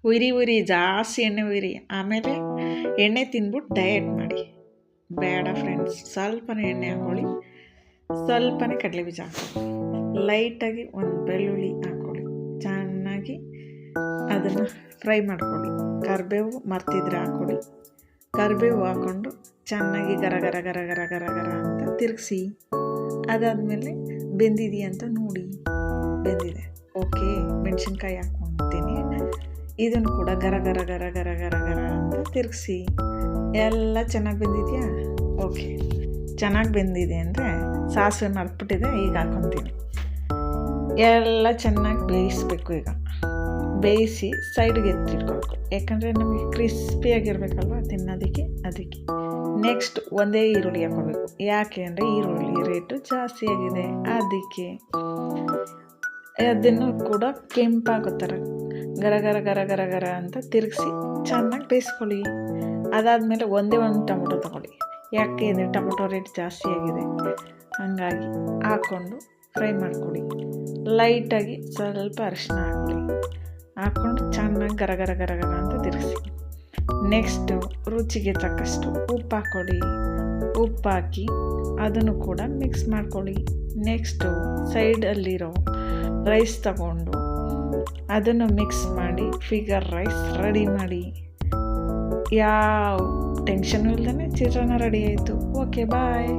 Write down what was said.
ಉರಿ ಉರಿ ಜಾಸ್ತಿ ಎಣ್ಣೆ ಉರಿ. ಆಮೇಲೆ ಎಣ್ಣೆ ತಿಂದ್ಬಿಟ್ಟು ಡಯಟ್ ಮಾಡಿ. ಬೇಡ ಫ್ರೆಂಡ್ಸ್, ಸ್ವಲ್ಪನೇ ಎಣ್ಣೆ ಹಾಕ್ಕೊಳ್ಳಿ, ಸ್ವಲ್ಪನೇ ಕಡಲೆ ಬೀಜ ಹಾಕ್ಕೊಳ್ಳಿ, ಲೈಟಾಗಿ ಒಂದು ಬೆಳ್ಳುಳ್ಳಿ ಹಾಕ್ಕೊಳ್ಳಿ, ಚೆನ್ನಾಗಿ ಅದನ್ನು ಫ್ರೈ ಮಾಡ್ಕೊಳ್ಳಿ. ಕರಿಬೇವು ಮರ್ತಿದ್ರೆ ಹಾಕ್ಕೊಳ್ಳಿ. ಕರಿಬೇವು ಹಾಕ್ಕೊಂಡು ಚೆನ್ನಾಗಿ ಗರ ಗರ ಗರ ಗರ ಗರ ಗರ ಅಂತ ತಿರುಗಿಸಿ. ಅದಾದಮೇಲೆ ಬೆಂದಿದೆಯಾ ಅಂತ ನೋಡಿ. ಬೆಂದಿದೆ, ಓಕೆ. ಮೆಣಸಿನ್ಕಾಯಿ ಹಾಕ್ಕೊತೀನಿ. ಇದನ್ನು ಕೂಡ ಗರ ಗರ ಗರ ಗರ ಗರ ಗರ ಅಂತ ತಿರುಗಿಸಿ. ಎಲ್ಲ ಚೆನ್ನಾಗಿ ಬೆಂದಿದೆಯಾ? ಓಕೆ. ಚೆನ್ನಾಗಿ ಬೆಂದಿದೆ ಅಂದರೆ ಸಾಸಿವೆ ಮರ್ತ್ಬಿಟ್ಟಿದೆ, ಈಗ ಹಾಕ್ಕೊತೀನಿ. ಎಲ್ಲ ಚೆನ್ನಾಗಿ ಬೇಯಿಸ್ಬೇಕು. ಈಗ ಬೇಯಿಸಿ ಸೈಡ್ಗೆ ಎತ್ತಿಟ್ಕೊಳ್ಬೇಕು, ಯಾಕಂದರೆ ನಮಗೆ ಕ್ರಿಸ್ಪಿಯಾಗಿರ್ಬೇಕಲ್ವ ತಿನ್ನೋದಕ್ಕೆ. ಅದಕ್ಕೆ ನೆಕ್ಸ್ಟ್ ಒಂದೇ ಈರುಳ್ಳಿ ಹಾಕ್ಕೊಳ್ಬೇಕು. ಯಾಕೆ ಅಂದರೆ ಈರುಳ್ಳಿ ರೇಟು ಜಾಸ್ತಿ ಆಗಿದೆ, ಅದಕ್ಕೆ. ಅದನ್ನು ಕೂಡ ಕೆಂಪಾಗೋ ಥರ ಗರ ಗರ ಗರ ಗರ ಗರ ಅಂತ ತಿರುಗಿಸಿ ಚೆನ್ನಾಗಿ ಬೇಯಿಸ್ಕೊಳ್ಳಿ. ಅದಾದಮೇಲೆ ಒಂದೇ ಒಂದು ಟೊಮೊಟೊ ತೊಗೊಳ್ಳಿ. ಯಾಕೆ ಅಂದರೆ ಟೊಮೊಟೊ ರೇಟ್ ಜಾಸ್ತಿ ಆಗಿದೆ, ಹಾಗಾಗಿ ಹಾಕ್ಕೊಂಡು ಫ್ರೈ ಮಾಡ್ಕೊಳ್ಳಿ. ಲೈಟಾಗಿ ಸ್ವಲ್ಪ ಅರಿಶಿನ ಹಾಕ್ಕೊಳ್ಳಿ. ಹಾಕ್ಕೊಂಡು ಚೆನ್ನಾಗಿ ಗರ ಗರ ಗರ ಗರ ಅಂತ ತಿರುಗಿಸಿ. ನೆಕ್ಸ್ಟು ರುಚಿಗೆ ತಕ್ಕಷ್ಟು ಉಪ್ಪು ಹಾಕ್ಕೊಳ್ಳಿ. ಉಪ್ಪು ಹಾಕಿ ಅದನ್ನು ಕೂಡ ಮಿಕ್ಸ್ ಮಾಡ್ಕೊಳ್ಳಿ. ನೆಕ್ಸ್ಟು ಸೈಡಲ್ಲಿರೋ ರೈಸ್ ತಗೊಂಡು ಅದನ್ನು ಮಿಕ್ಸ್ ಮಾಡಿ ಫಿಗರ್ ರೈಸ್ ರೆಡಿ ಮಾಡಿ. ಯಾವ ಟೆನ್ಷನ್ ಇಲ್ಲದೇ ಚಿತ್ರಾನ್ನ ರೆಡಿ ಆಯಿತು. ಓಕೆ, ಬಾಯ್.